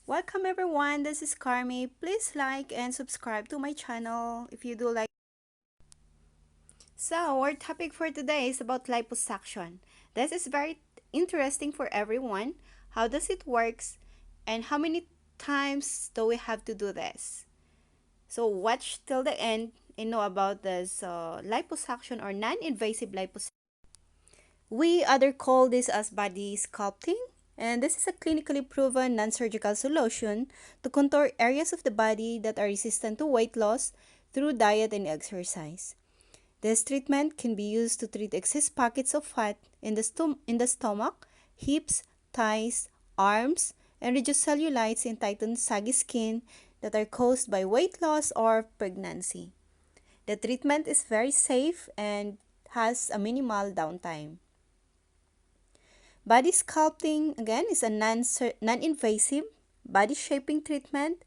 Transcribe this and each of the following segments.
Welcome everyone, this is Carmy. Please like and subscribe to my channel if you do like. So, our topic for today is about liposuction. This is very interesting for everyone. How does it works and how many times do we have to do this? So, watch till the end and know about this liposuction or non-invasive liposuction. We other call this as body sculpting, and this is a clinically proven non-surgical solution to contour areas of the body that are resistant to weight loss through diet and exercise. This treatment can be used to treat excess pockets of fat in the stomach, hips, thighs, arms, and reduce cellulites and tighten saggy skin that are caused by weight loss or pregnancy. The treatment is very safe and has a minimal downtime. Body sculpting, again, is a non-invasive body shaping treatment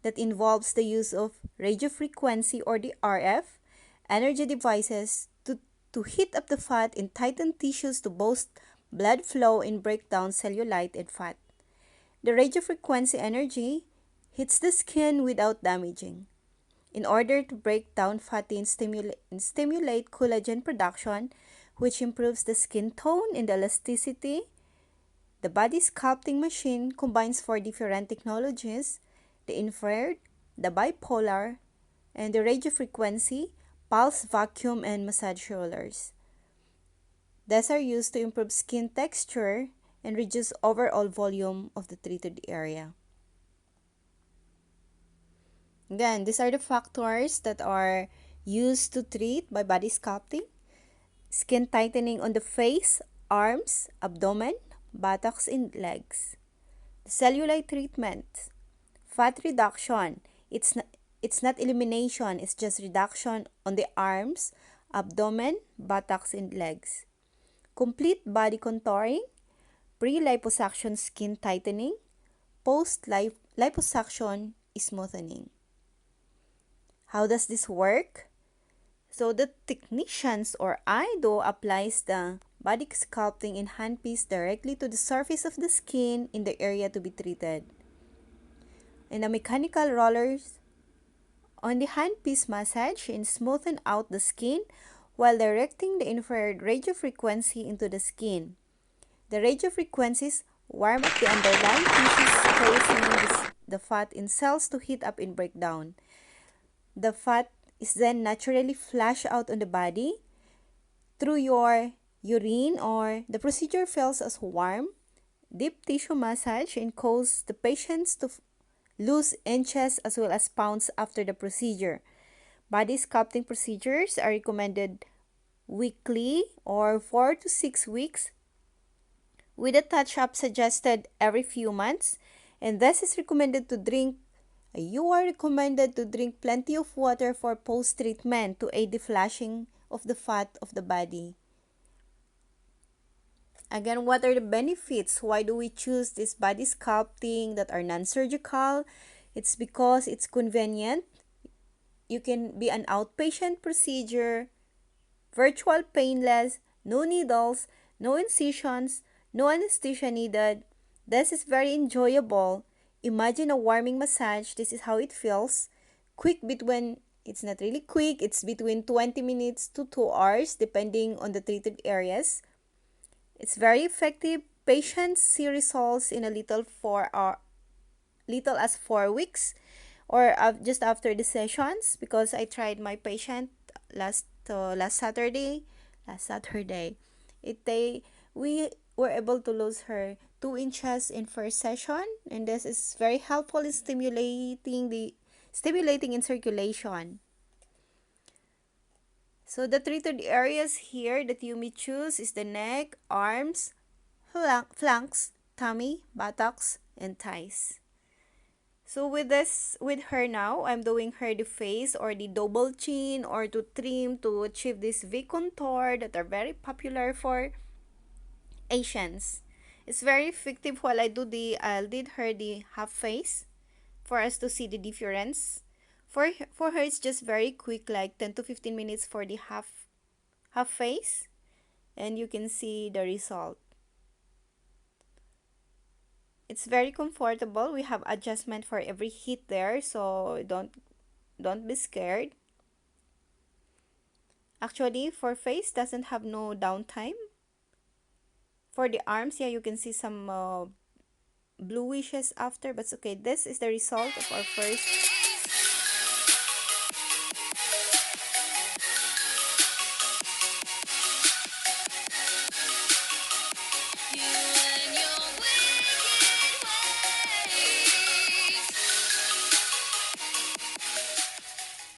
that involves the use of radiofrequency or the RF energy devices to heat up the fat and tighten tissues to boost blood flow and break down cellulite and fat. The radiofrequency energy hits the skin without damaging. In order to break down fatty and stimulate collagen production, which improves the skin tone and elasticity, the body sculpting machine combines four different technologies: the infrared, the bipolar, and the radiofrequency, pulse vacuum, and massage rollers. These are used to improve skin texture and reduce overall volume of the treated area. Again, these are the factors that are used to treat by body sculpting: skin tightening on the face, arms, abdomen, buttocks, and legs. The cellulite treatment, fat reduction. It's not elimination, it's just reduction on the arms, abdomen, buttocks, and legs. Complete body contouring, pre-liposuction skin tightening, post-liposuction smoothing. How does this work? So the technicians or IDO applies the body sculpting in handpiece directly to the surface of the skin in the area to be treated. And the mechanical rollers on the handpiece massage and smoothen out the skin while directing the infrared radiofrequency into the skin. The radiofrequencies warm up the underlying tissues, causing the fat in cells to heat up and break down. The fat is then naturally flushed out on the body through your urine, or the procedure feels as warm, deep tissue massage and cause the patients to lose inches as well as pounds after the procedure. Body sculpting procedures are recommended weekly or 4 to 6 weeks, with a touch-up suggested every few months. And this is recommended to drink You are recommended to drink plenty of water for post-treatment to aid the flushing of the fat of the body. Again, what are the benefits? Why do we choose this body sculpting that are non-surgical? It's because it's convenient. You can be an outpatient procedure, virtual, painless, no needles, no incisions, no anesthesia needed. This is very enjoyable. Imagine a warming massage. This is how it feels. It's not really quick, it's between 20 minutes to 2 hours depending on the treated areas. It's very effective. Patients see results in little as 4 weeks or just after the sessions, because I tried my patient last Saturday. We were able to lose her 2 inches in first session, and this is very helpful in stimulating in circulation. So the treated areas here that you may choose is the neck, arms, flanks, tummy, buttocks, and thighs. So with her now, I'm doing her the face or the double chin, or to trim to achieve this V contour that are very popular for Asians. It's very effective. While I did her the half face for us to see the difference. For her, it's just very quick, like 10 to 15 minutes for the half face, and you can see the result. It's very comfortable. We have adjustment for every heat there, so don't be scared. Actually, for face doesn't have no downtime. For the arms, yeah, you can see some bluishes after, but it's okay. This is the result of our first